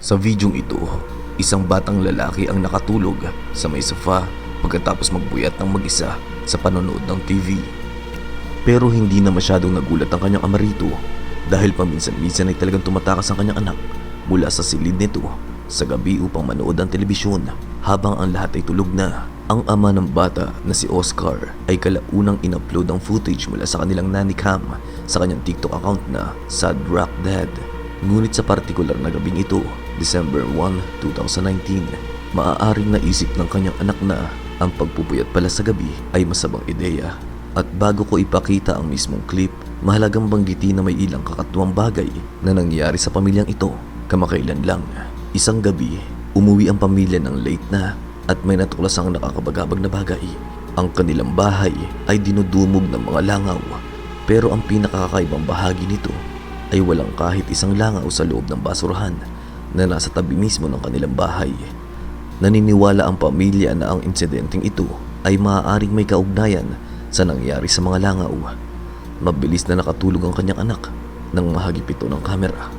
Sa videong ito, isang batang lalaki ang nakatulog sa may sofa pagkatapos magbuyat ng mag-isa sa panonood ng TV. Pero hindi na masyadong nagulat ang kanyang ama rito dahil paminsan-minsan ay talagang tumatakas ang kanyang anak mula sa silid nito sa gabi upang manood ng telebisyon habang ang lahat ay tulog na. Ang ama ng bata na si Oscar ay kalaunang in-upload ang footage mula sa kanilang nanny cam sa kanyang TikTok account na Sad Rock Dad. Ngunit sa partikular na gabing ito, December 1, 2019, maaaring naisip ng kanyang anak na ang pagpupuyat pala sa gabi ay masamang ideya. At bago ko ipakita ang mismong clip, mahalagang banggitin na may ilang kakatuwang bagay na nangyari sa pamilyang ito. Kamakailan lang, isang gabi, umuwi ang pamilya ng late na at may natuklasang nakakabagabag na bagay. Ang kanilang bahay ay dinudumog ng mga langaw, pero ang pinakakakaibang bahagi nito ay walang kahit isang langaw sa loob ng basurahan na nasa tabi mismo ng kanilang bahay. Naniniwala ang pamilya na ang insidenteng ito ay maaaring may kaugnayan sa nangyari sa mga langaw. Mabilis na nakatulog ang kanyang anak nang mahagip ito ng kamera.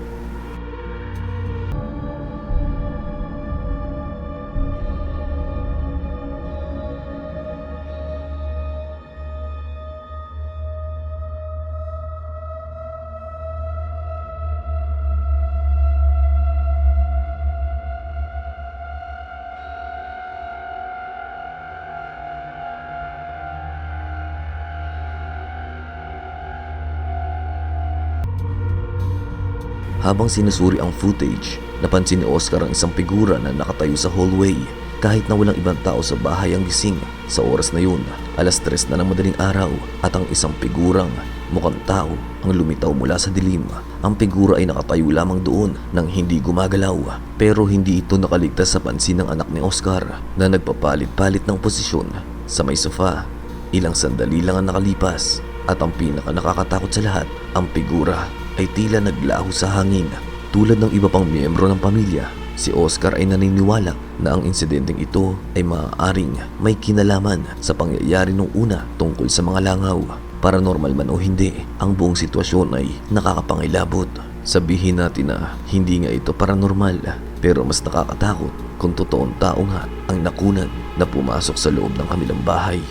Habang sinusuri ang footage, napansin ni Oscar ang isang figura na nakatayo sa hallway kahit na walang ibang tao sa bahay ang gising. Sa oras na yun, 3:00 na ng madaling araw at ang isang figurang mukhang tao ang lumitaw mula sa dilim. Ang figura ay nakatayo lamang doon nang hindi gumagalaw, pero hindi ito nakaligtas sa pansin ng anak ni Oscar na nagpapalit-palit ng posisyon sa may sofa. Ilang sandali lang ang nakalipas at ang pinaka nakakatakot sa lahat, ang figura ay tila naglaho sa hangin. Tulad ng iba pang miyembro ng pamilya, si Oscar ay naniniwala na ang insidenteng ito ay maaaring may kinalaman sa pangyayari nung una tungkol sa mga langaw. Paranormal man o hindi, ang buong sitwasyon ay nakakapangilabot. Sabihin natin na hindi nga ito paranormal, pero mas nakakatakot kung totoong tao nga ang nakunan na pumasok sa loob ng kanilang bahay.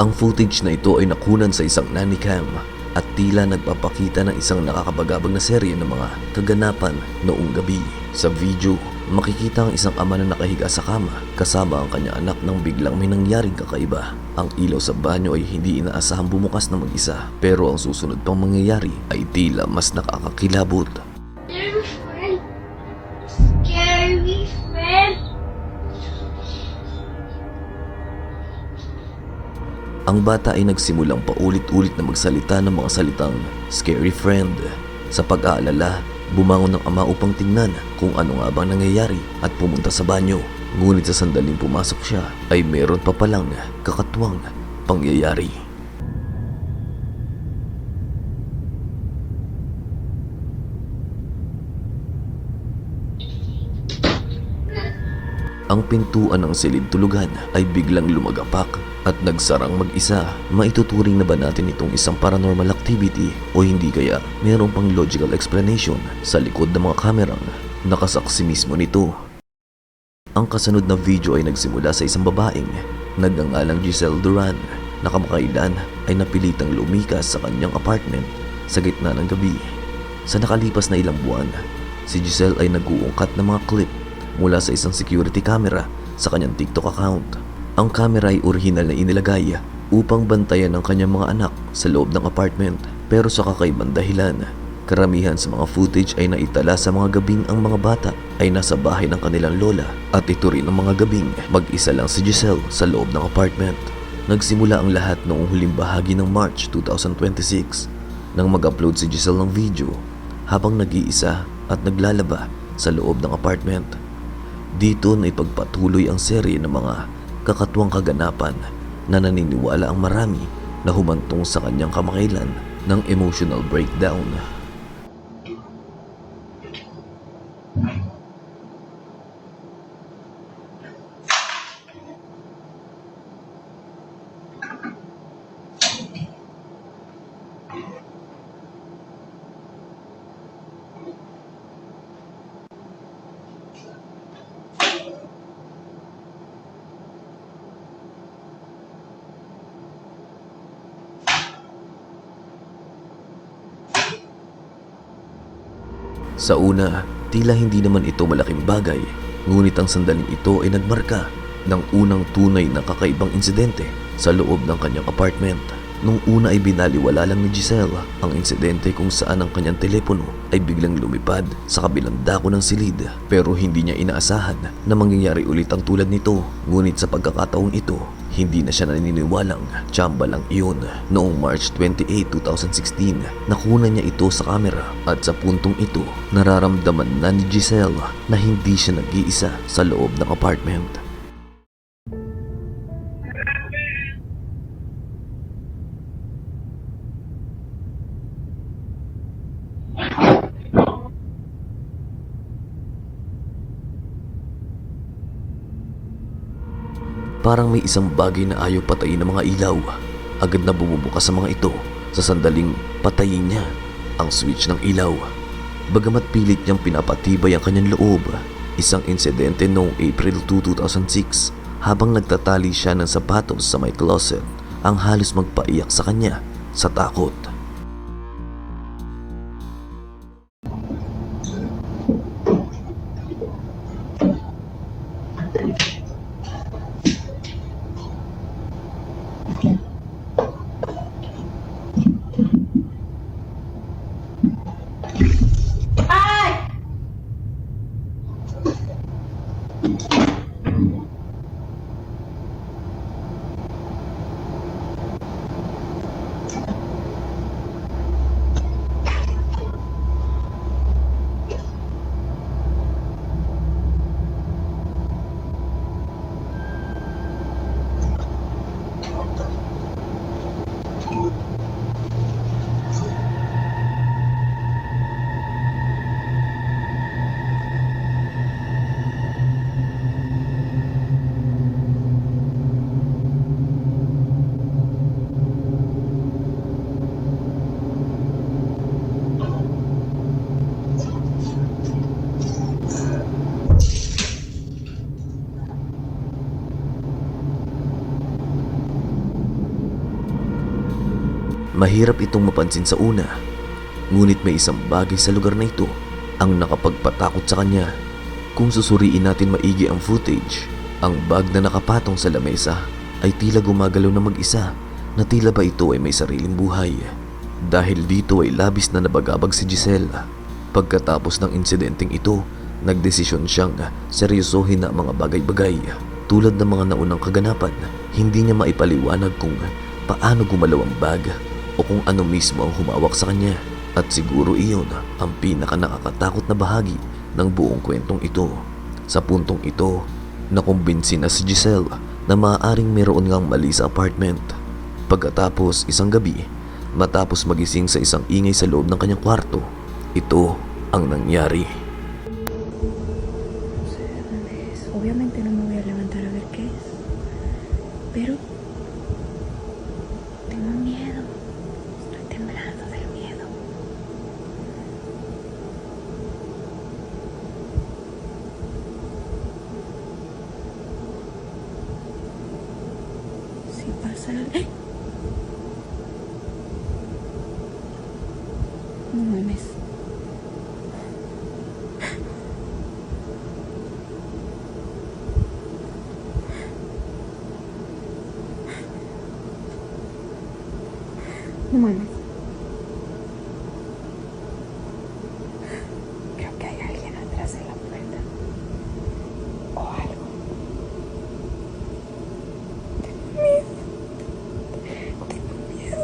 Ang footage na ito ay nakunan sa isang nanny cam at tila nagpapakita ng isang nakakabagabag na serye ng mga kaganapan noong gabi. Sa video, makikita ang isang ama na nakahiga sa kama kasama ang kanyang anak nang biglang may nangyaring kakaiba. Ang ilaw sa banyo ay hindi inaasahang bumukas na mag-isa, pero ang susunod pang mangyayari ay tila mas nakakakilabot. Scary friend. Scary friend. Ang bata ay nagsimulang paulit-ulit na magsalita ng mga salitang scary friend. Sa pag-aalala, bumangon ng ama upang tingnan kung ano nga bang nangyayari at pumunta sa banyo. Ngunit sa sandaling pumasok siya ay meron pa palang kakatuwang pangyayari. Ang pintuan ng silid tulugan ay biglang lumagapak at nagsarang mag-isa. Maituturing na ba natin itong isang paranormal activity o hindi, kaya mayroon pang logical explanation sa likod ng mga kamerang nakasaksi mismo nito? Ang kasunod na video ay nagsimula sa isang babaeng nagngangalang Giselle Duran na kamakailan ay napilitang lumikas sa kanyang apartment sa gitna ng gabi. Sa nakalipas na ilang buwan, si Giselle ay nag-uungkat ng mga clip mula sa isang security camera sa kanyang TikTok account. Ang camera ay orihinal na inilagay upang bantayan ang kanyang mga anak sa loob ng apartment, pero sa kakaibang dahilan, karamihan sa mga footage ay naitala sa mga gabing ang mga bata ay nasa bahay ng kanilang lola, at ito rin ang mga gabing mag-isa lang si Giselle sa loob ng apartment. Nagsimula ang lahat noong huling bahagi ng March 2026 nang mag-upload si Giselle ng video habang nag-iisa at naglalaba sa loob ng apartment. Dito na ipagpatuloy ang serye ng mga kakatuwang kaganapan na naniniwala ang marami na humantong sa kanyang kamakailan ng emotional breakdown. Sa una, tila hindi naman ito malaking bagay, ngunit ang sandaling ito ay nagmarka ng unang tunay na kakaibang insidente sa loob ng kanyang apartment. Nung una ay binaliwala lang ni Giselle ang insidente kung saan ang kanyang telepono ay biglang lumipad sa kabilang dako ng silid, pero hindi niya inaasahan na mangyayari ulit ang tulad nito. Ngunit sa pagkakataong ito, hindi na siya naniniwalang tsamba lang iyon. Noong March 28, 2016, nakuna niya ito sa kamera at sa puntong ito, nararamdaman na ni Giselle na hindi siya nag-iisa sa loob ng apartment. Parang may isang bagay na ayaw patayin ng mga ilaw. Agad na bumubukas sa mga ito sa sandaling patayin niya ang switch ng ilaw. Bagamat pilit niyang pinapatibay ang kanyang loob, isang insidente noong April 2, 2006 habang nagtatali siya ng sapatos sa may closet ang halos magpaiyak sa kanya sa takot. Mahirap itong mapansin sa una, ngunit may isang bagay sa lugar na ito ang nakapagpatakot sa kanya. Kung susuriin natin maigi ang footage, ang bag na nakapatong sa lamesa ay tila gumagalaw na mag-isa, na tila ba ito ay may sariling buhay. Dahil dito ay labis na nabagabag si Giselle. Pagkatapos ng insidenteng ito, nagdesisyon siyang seryosohin na ang mga bagay-bagay. Tulad ng mga naunang kaganapan, hindi niya maipaliwanag kung paano gumalaw ang bag o kung ano mismo ang humawak sa kanya. At siguro iyon ang pinaka nakakatakot na bahagi ng buong kwentong ito. Sa puntong ito, nakumbinsi na si Giselle na maaaring mayroon ngang mali sa apartment. Pagkatapos isang gabi, matapos magising sa isang ingay sa loob ng kanyang kwarto, ito ang nangyari. No sé de dónde es. Obviamente no me voy a levantar a ver qué es. Pero tengo miedo. Estoy temblando del miedo. Si pasa algo... ¡Eh! No mames. No mames. Creo que hay alguien atrás de la puerta. O algo. Tengo miedo. Tengo miedo.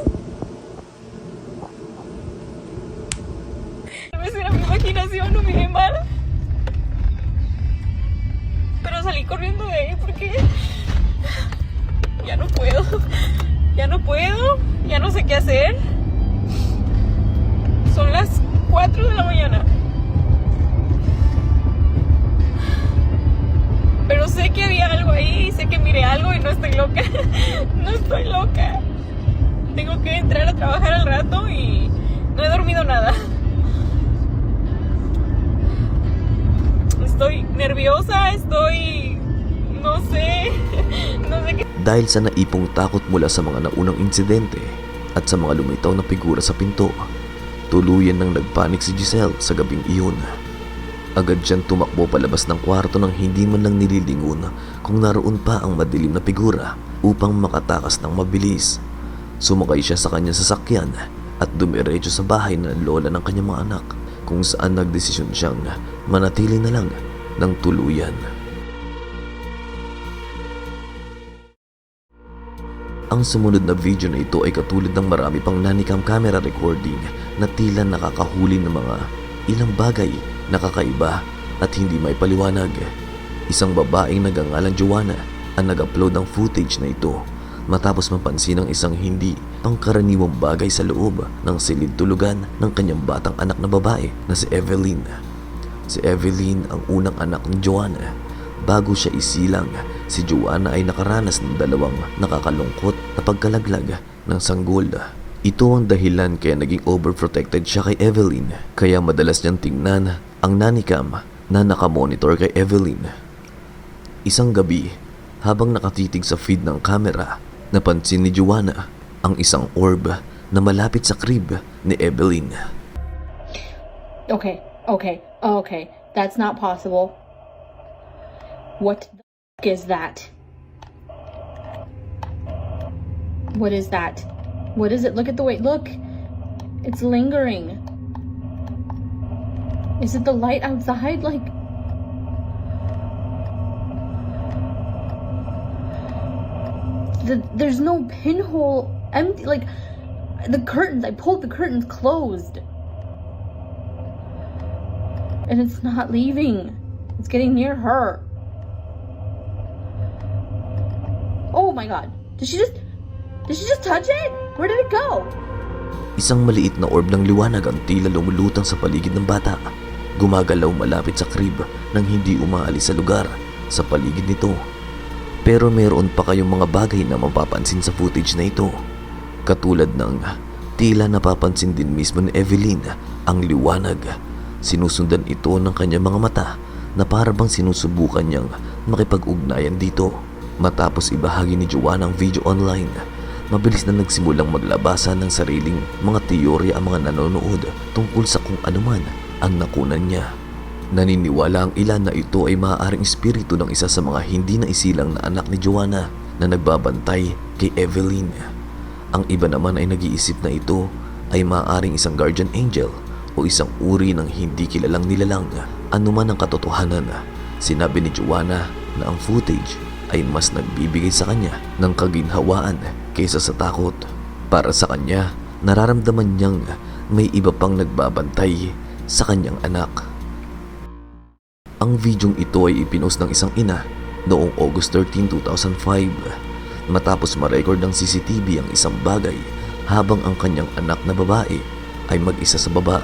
Tal vez era mi imaginación, no miré mal. Pero salí corriendo de ahí porque ya no puedo. Ya no sé qué hacer. Son las 4 de la mañana. Pero sé que había algo ahí, sé que miré algo y no estoy loca. No estoy loca. Tengo que entrar a trabajar al rato y no he dormido nada. Estoy nerviosa, no sé qué. Dahil sa naipong takot mula sa mga naunang insidente at sa mga lumitaw na figura sa pinto, Tuluyan nang nagpanik si Giselle sa gabing iyon. Agad siyang tumakbo palabas ng kwarto nang hindi man lang nililingon kung naroon pa ang madilim na figura upang makatakas ng mabilis. Sumakay siya sa kanyang sasakyan at dumiretso sa bahay ng lola ng kanyang mga anak, kung saan nagdesisyon siyang manatili na lang ng tuluyan. Ang sumunod na video na ito ay katulad ng marami pang nannycam camera recording na tila nakakahuli ng mga ilang bagay na kakaiba at hindi may paliwanag. Isang babaeng nagangalang Joanna ang nag-upload ng footage na ito matapos mapansin ng isang hindi pangkaraniwang bagay sa loob ng silid tulugan ng kanyang batang anak na babae na si Evelyn. Si Evelyn ang unang anak ni Joanna. Bago siya isilang, si Joanna ay nakaranas ng dalawang nakakalungkot na pagkalaglag ng sanggol. Ito ang dahilan kaya naging overprotected siya kay Evelyn, kaya madalas niyang tingnan ang nannycam na nakamonitor kay Evelyn. Isang gabi, habang nakatitig sa feed ng camera, napansin ni Joanna ang isang orb na malapit sa crib ni Evelyn. Okay. That's not possible. What the f*** is that? What is that? What is it? Look at the way. Look. It's lingering. Is it the light outside? Like... There's no pinhole. Empty. Like, the curtains. I pulled the curtains closed. And it's not leaving. It's getting near her. Oh my god. Did she just touch it? Where did it go? Isang maliit na orb ng liwanag ang tila lumulutang sa paligid ng bata. Gumagalaw malapit sa crib nang hindi umaalis sa lugar sa paligid nito. Pero mayroon pa kayong mga bagay na mapapansin sa footage na ito. Katulad ng tila napapansin din mismo ni Evelyn ang liwanag. Sinusundan ito ng kanyang mga mata na para bang sinusubukan niyang makipag-ugnayan dito. Matapos ibahagi ni Joanna ang video online, mabilis na nagsimulang maglabasan ng sariling mga teorya ang mga nanonood tungkol sa kung anuman ang nakunan niya. Naniniwala ang ilan na ito ay maaaring espiritu ng isa sa mga hindi na isilang na anak ni Joanna na nagbabantay kay Evelyn. Ang iba naman ay nag-iisip na ito ay maaaring isang guardian angel o isang uri ng hindi kilalang nilalang. Anuman ang katotohanan, sinabi ni Joanna na ang footage ay mas nagbibigay sa kanya ng kaginhawaan kaysa sa takot. Para sa kanya, nararamdaman niyang may iba pang nagbabantay sa kanyang anak. Ang videong ito ay ipinost ng isang ina noong August 13, 2005 matapos ma-record ng CCTV ang isang bagay habang ang kanyang anak na babae ay mag-isa sa baba.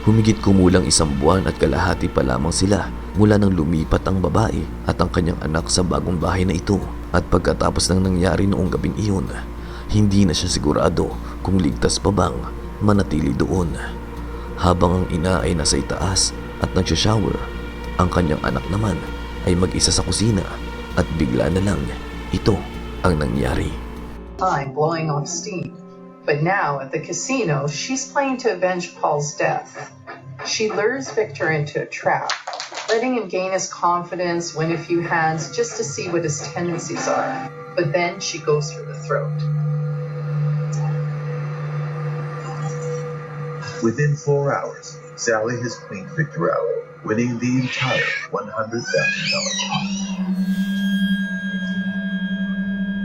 Humigit kumulang 1 buwan at kalahati pa lamang sila mula nang lumipat ang babae at ang kanyang anak sa bagong bahay na ito. At pagkatapos ng nangyari noong gabing iyon, hindi na siya sigurado kung ligtas pa bang manatili doon. Habang ang ina ay nasa itaas at nagsha-shower, ang kanyang anak naman ay mag-isa sa kusina at bigla na lang ito ang nangyari. Time blowing off steam. But now at the casino, she's playing to avenge Paul's death. She lures Victor into a trap, letting him gain his confidence, win a few hands just to see what his tendencies are. But then she goes for the throat. Within 4 hours, Sally has cleaned Victor out, winning the entire $100,000 pot.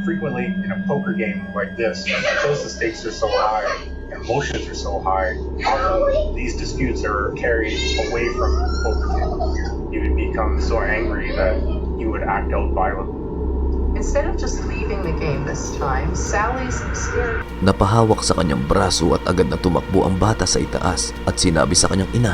Frequently in a poker game like this, because the stakes are so high and emotions are so high, often these disputes are carried away from the poker table. You would become so angry that you would act out violently. Instead of just leaving the game this time, Sally's scared. Napahawak sa kanyang braso at agad na tumakbo ang bata sa itaas at sinabi sa kanyang ina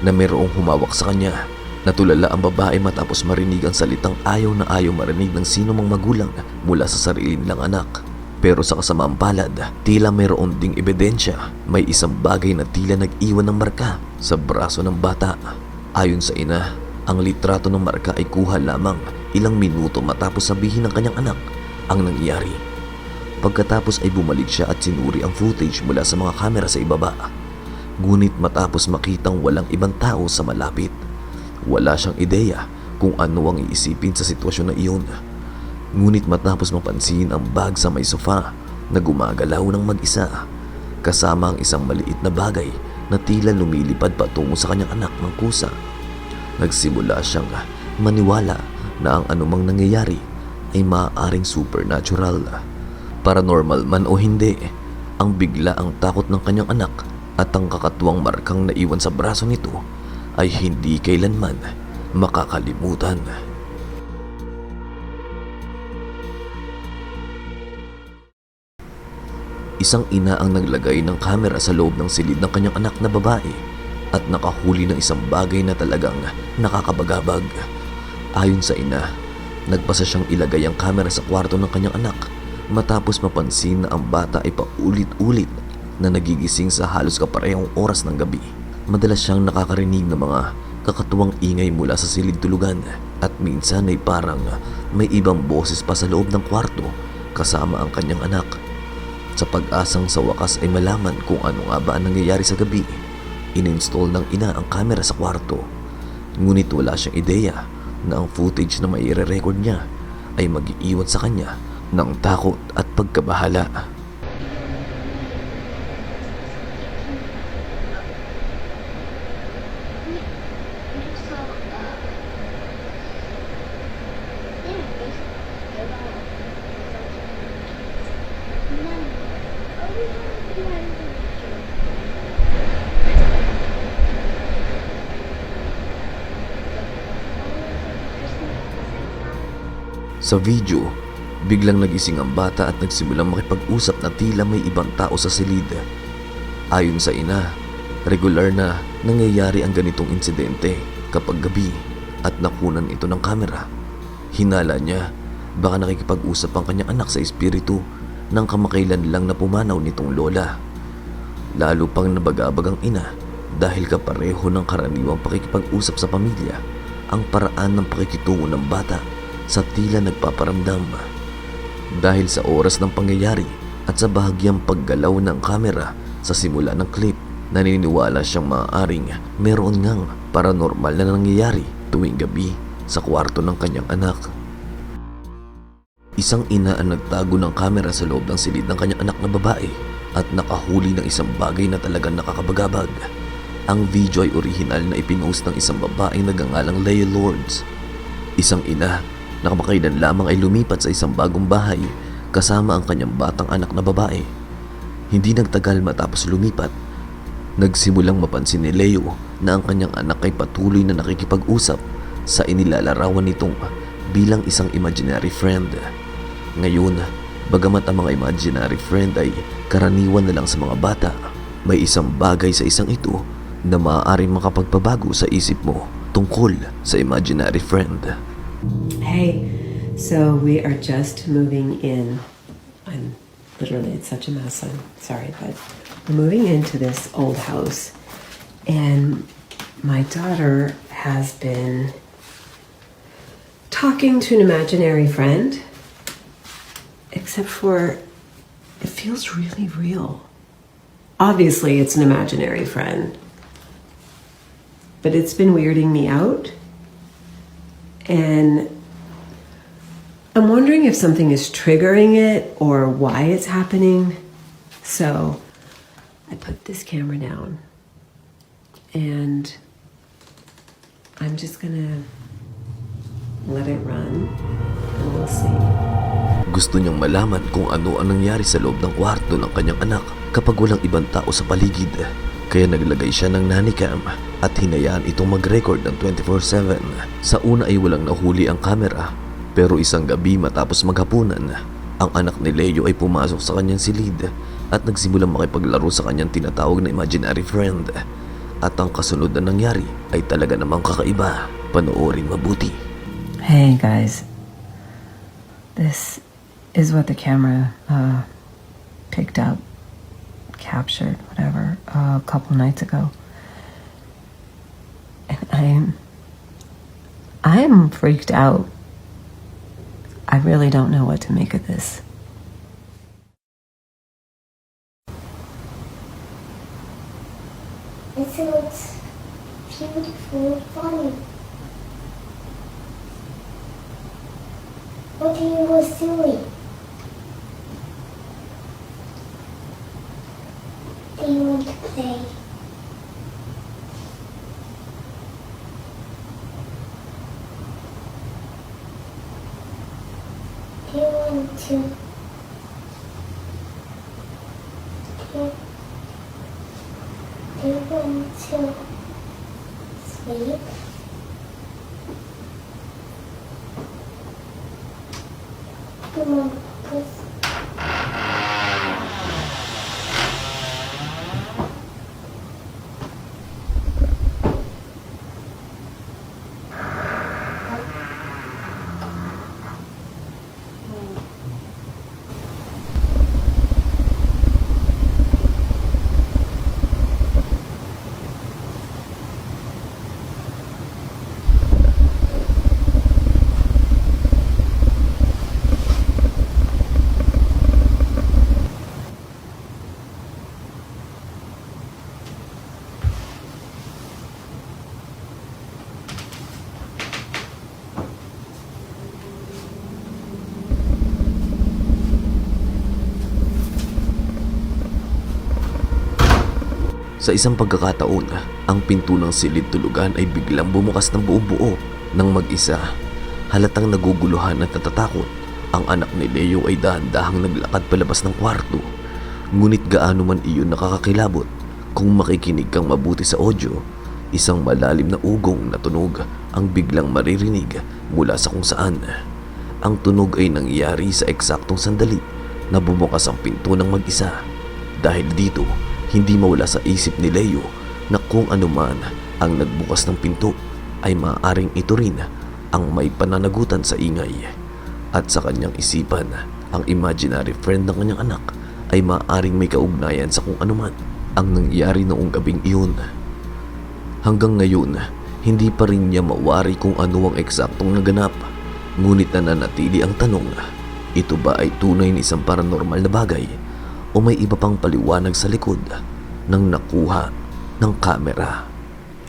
na mayroong humawak sa kanya. Natulala ang babae matapos marinig ang salitang ayaw na ayaw marinig ng sino mang magulang mula sa sarili nilang anak. Pero sa kasamaang palad, tila mayroon ding ebidensya. May isang bagay na tila nag-iwan ng marka sa braso ng bata. Ayon sa ina, ang litrato ng marka ay kuha lamang ilang minuto matapos sabihin ng kanyang anak ang nangyari. Pagkatapos ay bumalik siya at sinuri ang footage mula sa mga kamera sa ibaba. Ngunit matapos makitang walang ibang tao sa malapit, wala siyang ideya kung ano ang iisipin sa sitwasyon na iyon. Ngunit matapos mapansin ang bag sa may sofa na gumagalaw ng mag-isa, kasama ang isang maliit na bagay na tila lumilipad patungo sa kanyang anak ng kusa, nagsimula siyang maniwala na ang anumang nangyayari ay maaaring supernatural. Paranormal man o hindi, ang bigla ang takot ng kanyang anak at ang kakatuwang markang naiwan sa braso nito ay hindi kailanman makakalimutan. Isang ina ang naglagay ng kamera sa loob ng silid ng kanyang anak na babae at nakahuli ng isang bagay na talagang nakakabagabag. Ayon sa ina, nagpasa siyang ilagay ang kamera sa kwarto ng kanyang anak matapos mapansin na ang bata ay paulit-ulit na nagigising sa halos kaparehong oras ng gabi. Madalas siyang nakakarinig ng mga kakatuwang ingay mula sa silid tulugan at minsan ay parang may ibang boses pa sa loob ng kwarto kasama ang kanyang anak. Sa pag-asang sa wakas ay malaman kung ano nga ba ang nangyayari sa gabi, in-install ng ina ang kamera sa kwarto. Ngunit wala siyang ideya na ang footage na maire-record niya ay mag-iiwan sa kanya ng takot at pagkabahala. Sa video, biglang nagising ang bata at nagsimulang makipag-usap na tila may ibang tao sa silid. Ayon sa ina, regular na nangyayari ang ganitong insidente kapag gabi at nakunan ito ng kamera. Hinala niya, baka nakikipag-usap ang kanyang anak sa espiritu ng kamakailan lang na pumanaw nitong lola. Lalo pang nabagabag ang ina dahil kapareho ng karaniwang pakikipag-usap sa pamilya ang paraan ng pakikitungo ng bata sa tila nagpaparamdam. Dahil sa oras ng pangyayari at sa bahagyang paggalaw ng kamera sa simula ng clip, naniniwala siyang maaaring meron ngang paranormal na nangyayari tuwing gabi sa kwarto ng kanyang anak. Isang ina ang nagtago ng kamera sa loob ng silid ng kanyang anak na babae at nakahuli ng isang bagay na talagang nakakabagabag. Ang video ay orihinal na ipinost ng isang babaeng nagangalang Leia Lords. Isang ina na kamakailan lamang ay lumipat sa isang bagong bahay kasama ang kanyang batang anak na babae. Hindi nagtagal matapos lumipat, nagsimulang mapansin ni Leo na ang kanyang anak ay patuloy na nakikipag-usap sa inilalarawan nitong bilang isang imaginary friend. Ngayon, bagamat ang mga imaginary friend ay karaniwan na lang sa mga bata, may isang bagay sa isang ito na maaaring makapagpabago sa isip mo tungkol sa imaginary friend. Hey, so we are just moving in. It's such a mess. I'm sorry, but we're moving into this old house. And my daughter has been talking to an imaginary friend, except for it feels really real. Obviously, it's an imaginary friend, but it's been weirding me out. And I'm wondering if something is triggering it or why it's happening. So I put this camera down and I'm just gonna let it run and we'll see. Gusto niyang malaman kung ano ang nangyari sa loob ng kwarto ng kanyang anak kapag walang ibang tao sa paligid. Kaya naglagay siya ng nannycam at hinayaan itong mag-record ng 24/7. Sa una ay walang nahuli ang kamera, pero isang gabi matapos maghapunan, ang anak ni Leo ay pumasok sa kanyang silid at nagsimulang makipaglaro sa kanyang tinatawag na imaginary friend. At ang kasunod na nangyari ay talaga namang kakaiba. Panoorin mabuti. Hey guys, this is what the camera picked up, captured, whatever, a couple nights ago. And I'm freaked out. I really don't know what to make of this. beautiful and funny. What he was doing? Do you want to play? Do you want to? Do you want to sleep? Come on, please. Sa isang pagkakataon, ang pinto ng silid tulugan ay biglang bumukas ng buong buo ng mag-isa. Halatang naguguluhan at natatakot, ang anak ni Leo ay dahan-dahang naglakad palabas ng kwarto. Ngunit gaano man iyon nakakakilabot, kung makikinig kang mabuti sa audio, isang malalim na ugong na tunog ang biglang maririnig mula sa kung saan. Ang tunog ay nangyari sa eksaktong sandali na bumukas ang pinto ng mag-isa. Dahil dito, hindi mawala sa isip ni Leo na kung anuman ang nagbukas ng pinto ay maaaring ito rin ang may pananagutan sa ingay. At sa kanyang isipan, ang imaginary friend ng kanyang anak ay maaaring may kaugnayan sa kung anuman ang nangyari noong gabing iyon. Hanggang ngayon, hindi pa rin niya mawari kung ano ang eksaktong naganap. Ngunit nananatili ang tanong, ito ba ay tunay na isang paranormal na bagay o may iba pang paliwanag sa likod ng nakuha ng kamera?